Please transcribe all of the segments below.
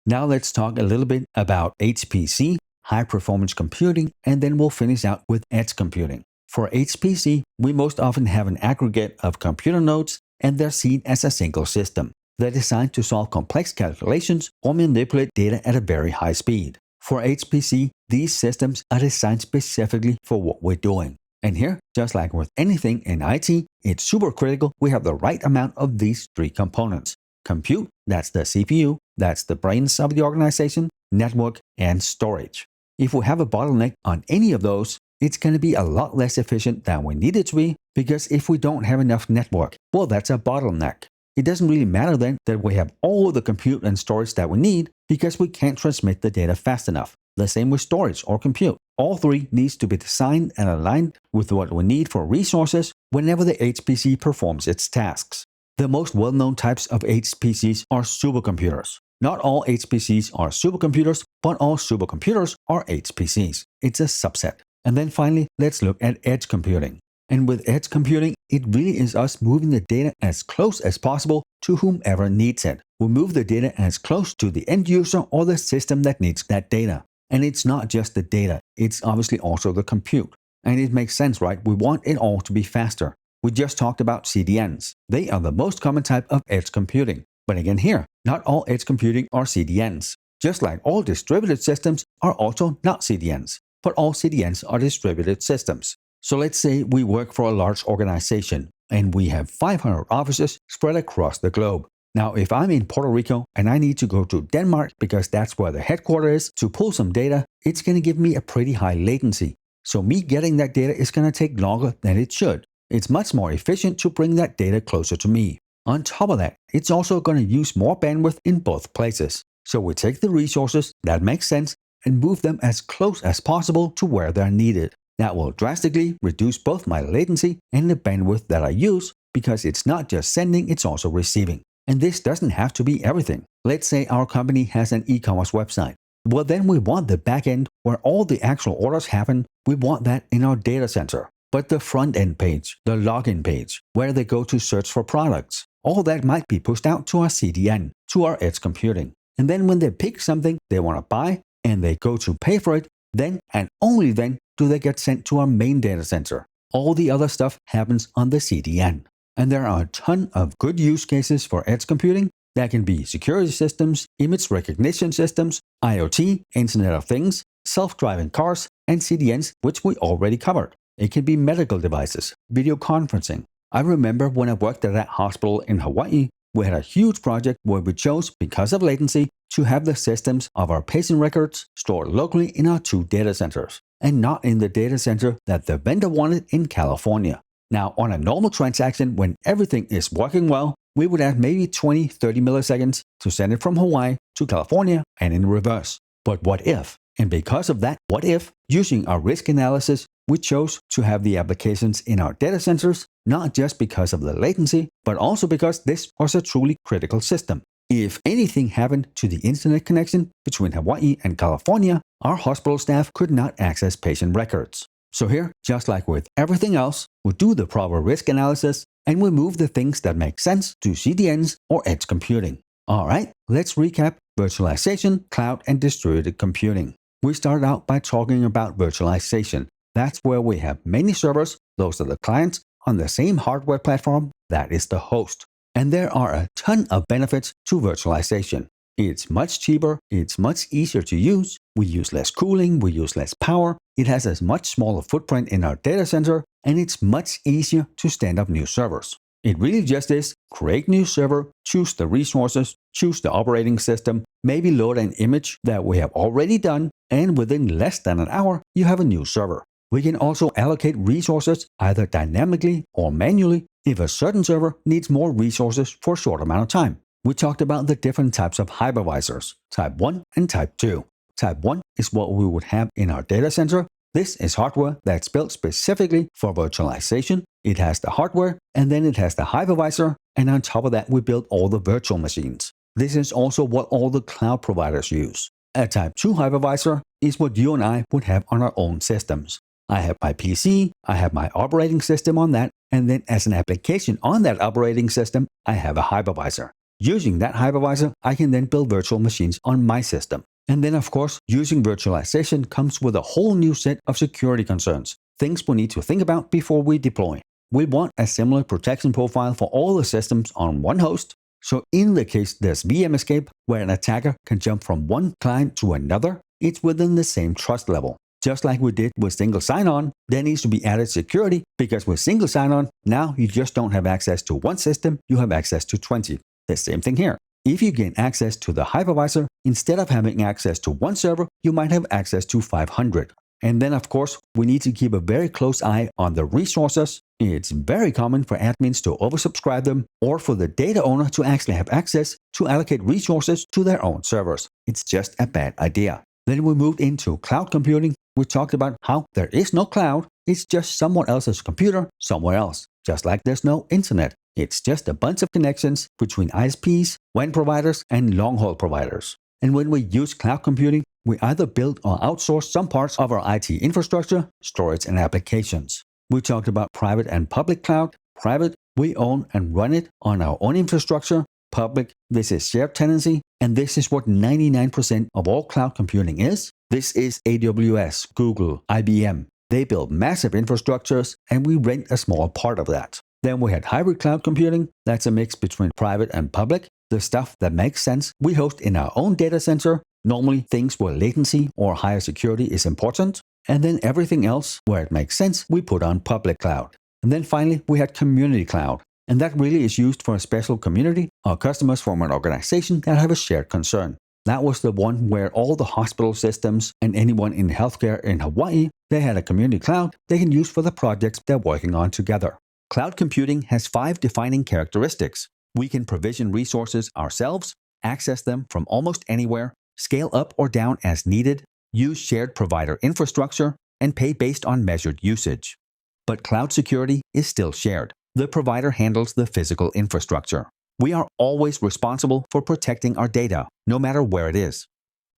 Now let's talk a little bit about HPC, high performance computing, and then we'll finish out with edge computing. For HPC, we most often have an aggregate of computer nodes, and they're seen as a single system. They're designed to solve complex calculations or manipulate data at a very high speed. For HPC, these systems are designed specifically for what we're doing. And here, just like with anything in IT, it's super critical we have the right amount of these three components. Compute, that's the CPU, that's the brains of the organization, network, and storage. If we have a bottleneck on any of those, it's going to be a lot less efficient than we need it to be, because if we don't have enough network, well, that's a bottleneck. It doesn't really matter then that we have all the compute and storage that we need, because we can't transmit the data fast enough. The same with storage or compute. All three needs to be designed and aligned with what we need for resources whenever the HPC performs its tasks. The most well-known types of HPCs are supercomputers. Not all HPCs are supercomputers, but all supercomputers are HPCs. It's a subset. And then finally, let's look at edge computing. And with edge computing, it really is us moving the data as close as possible to whomever needs it. We move the data as close to the end user or the system that needs that data. And it's not just the data, it's obviously also the compute. And it makes sense, right? We want it all to be faster. We just talked about CDNs. They are the most common type of edge computing. But again here, not all edge computing are CDNs. Just like all distributed systems are also not CDNs. But all CDNs are distributed systems. So let's say we work for a large organization and we have 500 offices spread across the globe. Now, if I'm in Puerto Rico and I need to go to Denmark because that's where the headquarters is to pull some data, it's going to give me a pretty high latency. So me getting that data is going to take longer than it should. It's much more efficient to bring that data closer to me. On top of that, it's also going to use more bandwidth in both places. So we take the resources that make sense and move them as close as possible to where they're needed. That will drastically reduce both my latency and the bandwidth that I use, because it's not just sending, it's also receiving. And this doesn't have to be everything. Let's say our company has an e-commerce website. Well, then we want the backend where all the actual orders happen. We want that in our data center. But the front-end page, the login page, where they go to search for products, all that might be pushed out to our CDN, to our edge computing. And then when they pick something they want to buy and they go to pay for it, then and only then do they get sent to our main data center. All the other stuff happens on the CDN. And there are a ton of good use cases for edge computing. That can be security systems, image recognition systems, IoT, Internet of Things, self-driving cars, and CDNs, which we already covered. It can be medical devices, video conferencing. I remember when I worked at that hospital in Hawaii, we had a huge project where we chose, because of latency, to have the systems of our patient records stored locally in our 2 data centers, and not in the data center that the vendor wanted in California. Now, on a normal transaction, when everything is working well, we would have maybe 20-30 milliseconds to send it from Hawaii to California and in reverse. But what if? And because of that what if, using our risk analysis, we chose to have the applications in our data centers, not just because of the latency, but also because this was a truly critical system. If anything happened to the internet connection between Hawaii and California, our hospital staff could not access patient records. So here, just like with everything else, we do the proper risk analysis and we move the things that make sense to CDNs or edge computing. Alright, let's recap virtualization, cloud, and distributed computing. We started out by talking about virtualization. That's where we have many servers, those are the clients, on the same hardware platform, that is the host. And there are a ton of benefits to virtualization. It's much cheaper, it's much easier to use, we use less cooling, we use less power, it has a much smaller footprint in our data center, and it's much easier to stand up new servers. It really just is create new server, choose the resources, choose the operating system, maybe load an image that we have already done, and within less than an hour, you have a new server. We can also allocate resources either dynamically or manually if a certain server needs more resources for a short amount of time. We talked about the different types of hypervisors, type 1 and type 2. Type 1 is what we would have in our data center. This is hardware that's built specifically for virtualization. It has the hardware, and then it has the hypervisor, and on top of that we build all the virtual machines. This is also what all the cloud providers use. A type 2 hypervisor is what you and I would have on our own systems. I have my PC, I have my operating system on that, and then as an application on that operating system, I have a hypervisor. Using that hypervisor, I can then build virtual machines on my system. And then, of course, using virtualization comes with a whole new set of security concerns, things we need to think about before we deploy. We want a similar protection profile for all the systems on one host. So in the case there's VM escape, where an attacker can jump from one client to another, it's within the same trust level. Just like we did with single sign-on, there needs to be added security, because with single sign-on, now you just don't have access to one system, you have access to 20. The same thing here. If you gain access to the hypervisor, instead of having access to one server, you might have access to 500. And then, of course, we need to keep a very close eye on the resources. It's very common for admins to oversubscribe them, or for the data owner to actually have access to allocate resources to their own servers. It's just a bad idea. Then we moved into cloud computing. We talked about how there is no cloud. It's just someone else's computer somewhere else. Just like there's no internet. It's just a bunch of connections between ISPs, WAN providers, and long-haul providers. And when we use cloud computing, we either build or outsource some parts of our IT infrastructure, storage, and applications. We talked about private and public cloud. Private, we own and run it on our own infrastructure. Public, this is shared tenancy, and this is what 99% of all cloud computing is. This is AWS, Google, IBM. They build massive infrastructures, and we rent a small part of that. Then we had hybrid cloud computing. That's a mix between private and public. The stuff that makes sense, we host in our own data center. Normally things where latency or higher security is important. And then everything else, where it makes sense, we put on public cloud. And then finally, we had community cloud. And that really is used for a special community or customers from an organization that have a shared concern. That was the one where all the hospital systems and anyone in healthcare in Hawaii, they had a community cloud they can use for the projects they're working on together. Cloud computing has 5 defining characteristics. We can provision resources ourselves, access them from almost anywhere, scale up or down as needed, use shared provider infrastructure, and pay based on measured usage. But cloud security is still shared. The provider handles the physical infrastructure. We are always responsible for protecting our data, no matter where it is.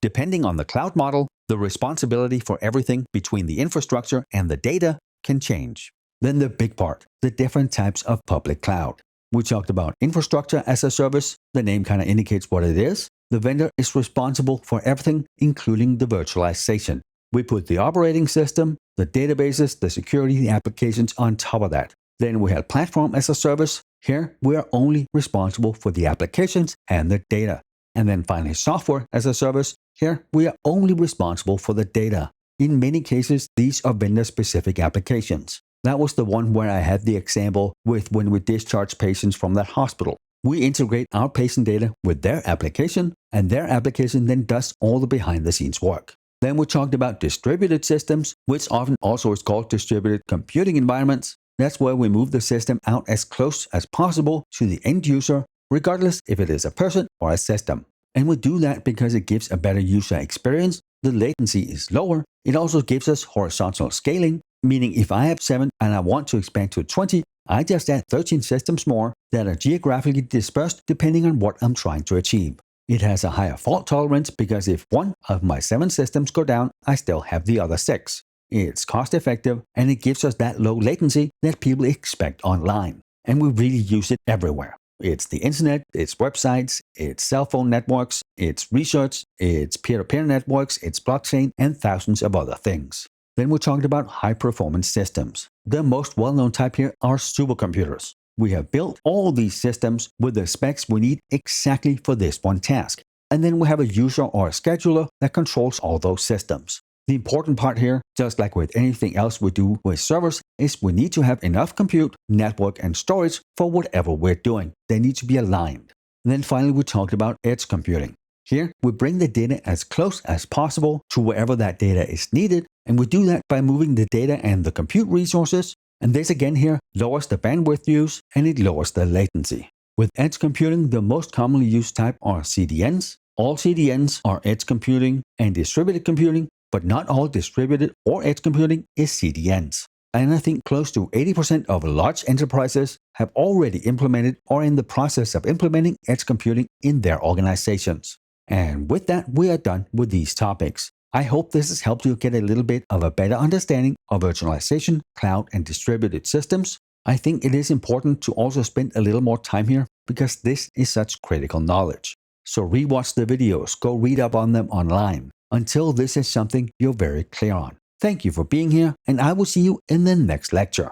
Depending on the cloud model, the responsibility for everything between the infrastructure and the data can change. Then the big part, the different types of public cloud. We talked about infrastructure as a service. The name kind of indicates what it is. The vendor is responsible for everything, including the virtualization. We put the operating system, the databases, the security, the applications on top of that. Then we had platform as a service. Here, we are only responsible for the applications and the data. And then finally, software as a service. Here, we are only responsible for the data. In many cases, these are vendor-specific applications. That was the one where I had the example with when we discharge patients from that hospital. We integrate our patient data with their application, and their application then does all the behind-the-scenes work. Then we talked about distributed systems, which often also is called distributed computing environments. That's where we move the system out as close as possible to the end user, regardless if it is a person or a system. And we do that because it gives a better user experience, the latency is lower, it also gives us horizontal scaling, meaning if I have 7 and I want to expand to 20, I just add 13 systems more that are geographically dispersed depending on what I'm trying to achieve. It has a higher fault tolerance because if one of my 7 systems go down, I still have the other 6. It's cost effective and it gives us that low latency that people expect online. And we really use it everywhere. It's the internet, it's websites, it's cell phone networks, it's research, it's peer-to-peer networks, it's blockchain, and thousands of other things. Then we talked about high-performance systems. The most well-known type here are supercomputers. We have built all these systems with the specs we need exactly for this one task. And then we have a user or a scheduler that controls all those systems. The important part here, just like with anything else we do with servers, is we need to have enough compute, network, and storage for whatever we're doing. They need to be aligned. And then finally, we talked about edge computing. Here, we bring the data as close as possible to wherever that data is needed, and we do that by moving the data and the compute resources. And this again here lowers the bandwidth use and it lowers the latency. With edge computing, the most commonly used type are CDNs. All CDNs are edge computing and distributed computing, but not all distributed or edge computing is CDNs. And I think close to 80% of large enterprises have already implemented or in the process of implementing edge computing in their organizations. And with that, we are done with these topics. I hope this has helped you get a little bit of a better understanding of virtualization, cloud, and distributed systems. I think it is important to also spend a little more time here because this is such critical knowledge. So rewatch the videos, go read up on them online, until this is something you're very clear on. Thank you for being here, and I will see you in the next lecture.